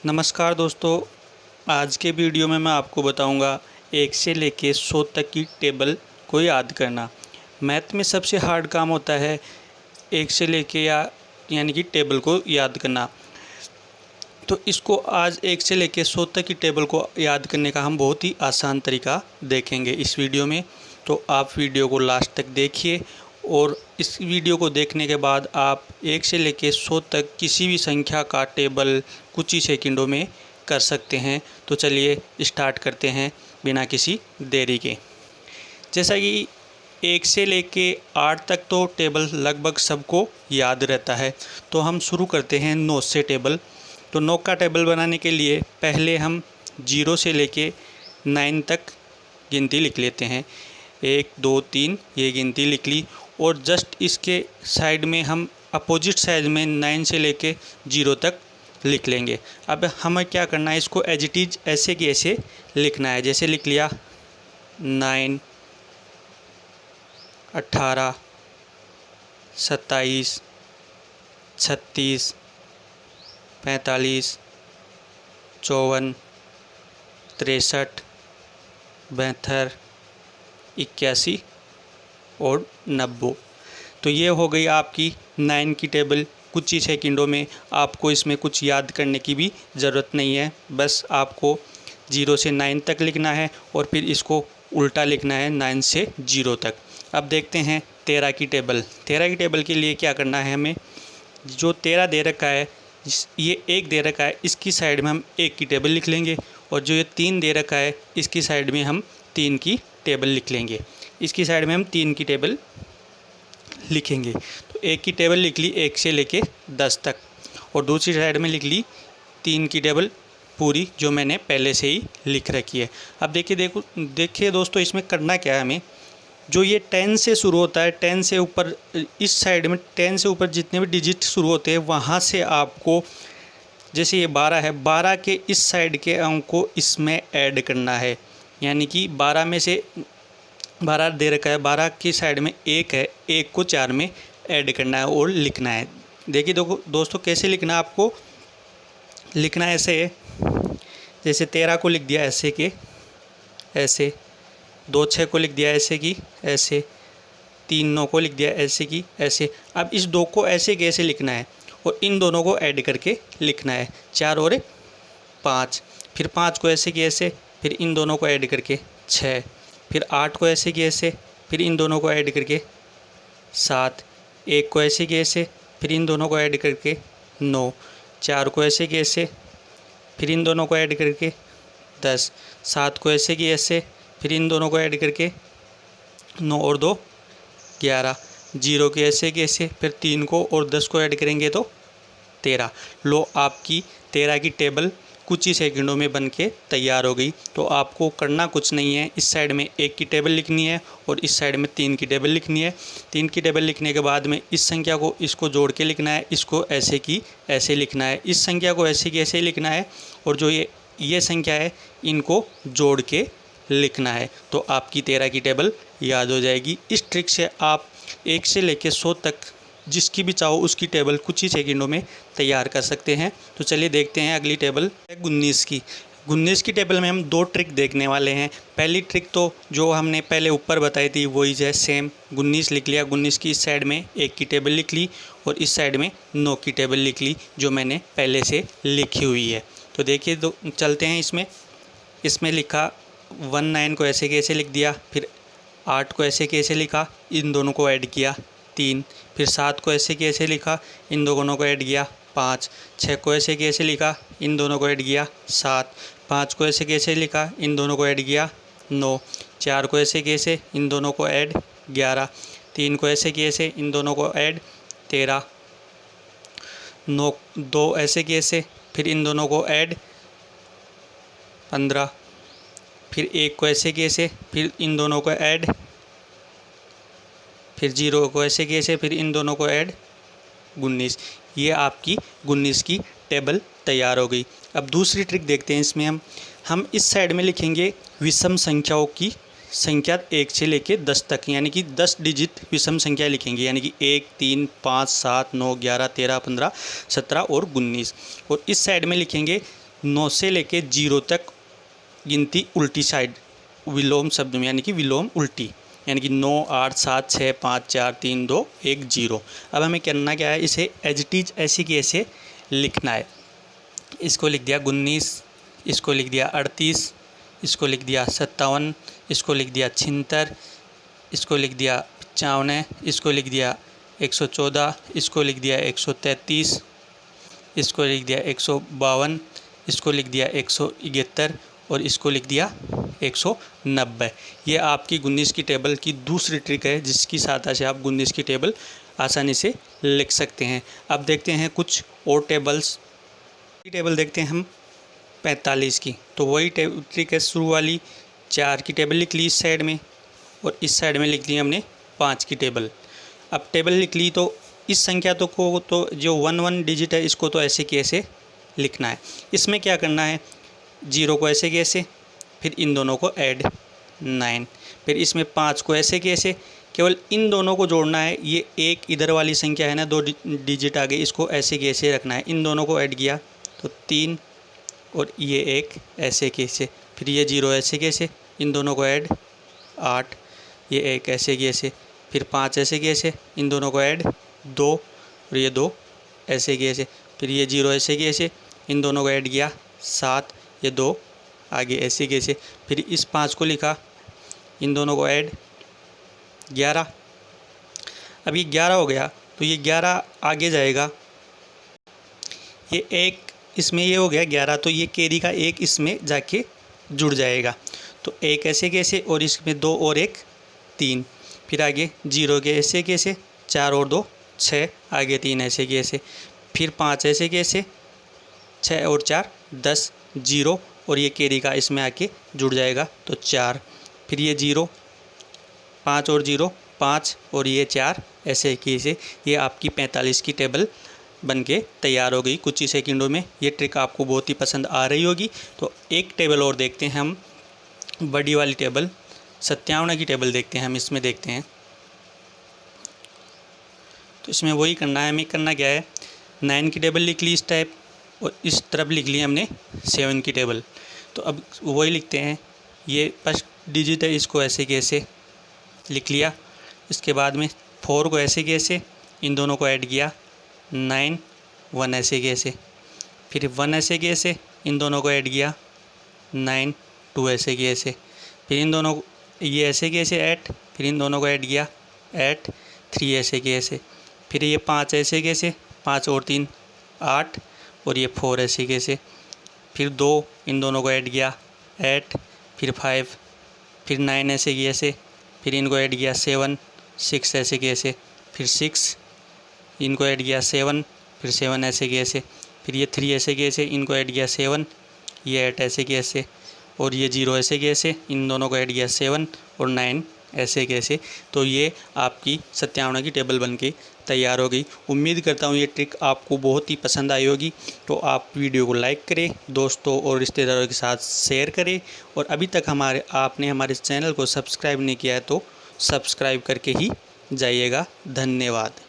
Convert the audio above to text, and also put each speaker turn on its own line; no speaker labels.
नमस्कार दोस्तों, आज के वीडियो में मैं आपको बताऊंगा 1 से लेके 100 तक की टेबल को याद करना। मैथ में सबसे हार्ड काम होता है 1 से लेके यानी कि टेबल को याद करना। तो इसको आज 1 से लेके 100 तक की टेबल को याद करने का हम बहुत ही आसान तरीका देखेंगे इस वीडियो में। तो आप वीडियो को लास्ट तक देखिए और इस वीडियो को देखने के बाद आप 1 से लेके 100 तक किसी भी संख्या का टेबल कुछ ही सेकंडों में कर सकते हैं। तो चलिए स्टार्ट करते हैं बिना किसी देरी के। जैसा कि 1 से लेके 8 तक तो टेबल लगभग सबको याद रहता है, तो हम शुरू करते हैं 9 से टेबल। तो 9 का टेबल बनाने के लिए पहले हम 0 से लेके 9 तक गिनती लिख लेते हैं। 1 2 3 ये गिनती लिख ली और जस्ट इसके साइड में हम अपोजिट साइड में 9 से लेके 0 तक लिख लेंगे। अब हमें क्या करना है, इसको एज इट इज़ ऐसे कि ऐसे लिखना है। जैसे लिख लिया 9 18 27 36 45 54 63 72 81 और 90। तो ये हो गई आपकी 9 की टेबल। कुछ ही सेकंडों में आपको इसमें कुछ याद करने की भी ज़रूरत नहीं है, बस आपको 0 से 9 तक लिखना है और फिर इसको उल्टा लिखना है 9 से 0 तक। अब देखते हैं 13 की टेबल। 13 की टेबल के लिए क्या करना है, हमें जो 13 दे रखा है, ये 1 दे रखा है, इसकी साइड में हम 1 की टेबल लिख लेंगे और जो ये 3 दे रखा है इसकी साइड में हम 3 की टेबल लिख लेंगे। इसकी साइड में हम 3 की टेबल लिखेंगे। तो 1 की टेबल लिख ली 1 से लेके 10 तक और दूसरी साइड में लिख ली 3 की टेबल पूरी, जो मैंने पहले से ही लिख रखी है। अब देखिए दोस्तों, इसमें करना क्या है हमें, जो ये 10 से शुरू होता है, 10 से ऊपर इस साइड में 10 से ऊपर जितने भी डिजिट शुरू होते हैं वहाँ से आपको, जैसे ये 12 है, 12 के इस साइड के अंक को इसमें ऐड करना है। यानी कि 12 में से 12 दे रखा है, 12 की साइड में 1 है, 1 को 4 में ऐड करना है और लिखना है। देखिए दोस्तों कैसे लिखना है, आपको लिखना है ऐसे, जैसे 13 को लिख दिया ऐसे के ऐसे, 2 6 को लिख दिया ऐसे की ऐसे, 3 9 को लिख दिया ऐसे की ऐसे। अब इस 2 को ऐसे के ऐसे लिखना है और इन दोनों को ऐड करके लिखना है, 4 और 5। फिर 5 को ऐसे की ऐसे, फिर इन दोनों को ऐड करके 6, फिर 8 को ऐसे की ऐसे, फिर इन दोनों को ऐड करके 7, 1 को ऐसे की ऐसे, फिर इन दोनों को ऐड करके 9, 4 को ऐसे की ऐसे, फिर इन दोनों को ऐड करके 10, 7 को ऐसे की ऐसे, फिर इन दोनों को ऐड करके 9 और 2 11, 0 के ऐसे की ऐसे, फिर 3 को और 10 को ऐड करेंगे तो 13। लो, आपकी 13 की टेबल कुछ ही सेकंडों में बन के तैयार हो गई। तो आपको करना कुछ नहीं है, इस साइड में 1 की टेबल लिखनी है और इस साइड में 3 की टेबल लिखनी है। 3 की टेबल लिखने के बाद में इस संख्या को इसको जोड़ के लिखना है, इसको ऐसे की ऐसे लिखना है, इस संख्या को ऐसे की ऐसे लिखना है और जो ये संख्या है इनको जोड़ के लिखना है। तो आपकी 13 की टेबल याद हो जाएगी। इस ट्रिक से आप 1 से लेकर 100 तक जिसकी भी चाहो उसकी टेबल कुछ ही सेकंडों में तैयार कर सकते हैं। तो चलिए देखते हैं अगली टेबल है 19 की। 19 की टेबल में हम 2 ट्रिक देखने वाले हैं। पहली ट्रिक तो जो हमने पहले ऊपर बताई थी वही है, सेम 19 लिख लिया, 19 की इस साइड में 1 की टेबल लिख ली और इस साइड में 9 की टेबल लिख ली, जो मैंने पहले से लिखी हुई है। तो देखिए चलते हैं इसमें लिखा 19 को ऐसे कैसे लिख दिया, फिर 8 को ऐसे कैसे लिखा, इन दोनों को ऐड किया 3, फिर 7 को ऐसे कैसे लिखा, इन दोनों को ऐड किया 5, 6 को ऐसे कैसे लिखा, इन दोनों को ऐड किया 7, 5 को ऐसे कैसे लिखा, इन दोनों को ऐड किया 9, 4 को ऐसे कैसे, इन दोनों को ऐड 11, 3 को ऐसे कैसे, इन दोनों को ऐड 13, 9 2 ऐसे कैसे, फिर इन दोनों को ऐड 15, फिर 1 को ऐसे कैसे, फिर इन दोनों को ऐड, फिर 0 को ऐसे कैसे, फिर इन दोनों को ऐड 19। ये आपकी 19 की टेबल तैयार हो गई। अब दूसरी ट्रिक देखते हैं। इसमें हम इस साइड में लिखेंगे विषम संख्याओं की संख्या 1 से लेके 10 तक, यानी कि 10 डिजिट विषम संख्या लिखेंगे, यानी कि 1 3 5 7 9 11 13 15 17 और 19। और इस साइड में लिखेंगे 9 से लेके 0 तक गिनती उल्टी साइड विलोम शब्द में, यानी कि विलोम उल्टी, यानी कि 9, 8, 7, 6, 5, 4, 3, 2, 1, 0। अब हमें करना क्या है, इसे एज इट इज ऐसे की ऐसे लिखना है। इसको लिख दिया 19, इसको लिख दिया 38, इसको लिख दिया 57, इसको लिख दिया 76, इसको लिख दिया 95, इसको लिख दिया 114, इसको लिख दिया 133, इसको लिख दिया 152, इसको लिख दिया 171 और इसको लिख दिया 190। ये आपकी 19 की टेबल की दूसरी ट्रिक है, जिसकी सहायता से आप 19 की टेबल आसानी से लिख सकते हैं। अब देखते हैं कुछ और टेबल्स। टेबल देखते हैं हम 45 की, तो वही ट्रिक है, शुरू वाली 4 की टेबल लिख ली इस साइड में और इस साइड में लिख ली हमने 5 की टेबल। अब टेबल लिख ली तो इस संख्या तो जो 1 डिजिट है इसको तो ऐसे की ऐसे लिखना है। इसमें क्या करना है, 0 को ऐसे की ऐसे, फिर इन दोनों को ऐड 9, फिर इसमें 5 को ऐसे की ऐसे, केवल इन दोनों को जोड़ना है। ये एक इधर वाली संख्या है ना, 2 डिजिट आ गए, इसको ऐसे की ऐसे रखना है। इन दोनों को ऐड किया तो 3 और ये एक ऐसे कैसे, फिर ये 0 ऐसे कैसे, इन दोनों को ऐड 8, ये एक ऐसे कैसे, फिर 5 ऐसे कैसे, इन दोनों को ऐड 2 और ये 2 ऐसे कैसे, फिर ये 0 ऐसे कैसे, इन दोनों को ऐड किया 7, ये 2 आगे ऐसे कैसे, फिर इस 5 को लिखा, इन दोनों को ऐड 11। अब ये 11 हो गया तो ये 11 आगे जाएगा, ये एक इसमें ये हो गया 11, तो ये कैरी का एक इसमें जाके जुड़ जाएगा। तो एक ऐसे कैसे और इसमें 2 और 1 3, फिर आगे 0 के ऐसे कैसे, 4 और 2 6, आगे 3 ऐसे कैसे, फिर 5 ऐसे कैसे, 6 और 4 10, 0 और ये कैरी का इसमें आके जुड़ जाएगा तो 4, फिर ये 0, 5 और 0 5 और ये 4 ऐसे कैसे। ये आपकी 45 की टेबल बनके तैयार हो गई कुछ ही सेकंडों में। ये ट्रिक आपको बहुत ही पसंद आ रही होगी। तो एक टेबल और देखते हैं हम, बड़ी वाली टेबल 57 की टेबल देखते हैं हम। इसमें देखते हैं तो इसमें वही करना है। हमें करना क्या है, 9 की टेबल लिख ली इस टाइप और इस तरफ लिख ली हमने 7 की टेबल। तो अब वही लिखते हैं, ये फर्स्ट डिजिट है, इसको ऐसे कैसे लिख लिया। इसके बाद में 4 को ऐसे कैसे, इन दोनों को ऐड किया 9, 1 ऐसे कैसे, फिर 1 ऐसे कैसे, इन दोनों को ऐड किया 9, 2 ऐसे कैसे, फिर इन दोनों ये ऐसे कैसे 8, फिर इन दोनों को ऐड किया 8, 3 ऐसे कैसे, फिर ये 5 ऐसे कैसे, 5 और 3 8 और ये 4 ऐसे कैसे, फिर 2 इन दोनों को ऐड किया 8, फिर 5, फिर 9 ऐसे कैसे, फिर इनको ऐड किया 7, 6 ऐसे कैसे, फिर 6 इनको ऐड किया 7, फिर 7 ऐसे कैसे, फिर ये 3 ऐसे कैसे, इनको ऐड किया 7, ये 8 ऐसे कैसे और ये 0 ऐसे कैसे, इन दोनों को ऐड किया 7 और 9 ऐसे कैसे। तो ये आपकी 57 की टेबल बनके तैयार हो गई। उम्मीद करता हूँ ये ट्रिक आपको बहुत ही पसंद आई होगी। तो आप वीडियो को लाइक करें, दोस्तों और रिश्तेदारों के साथ शेयर करें और अभी तक आपने हमारे चैनल को सब्सक्राइब नहीं किया है तो सब्सक्राइब करके ही जाइएगा। धन्यवाद।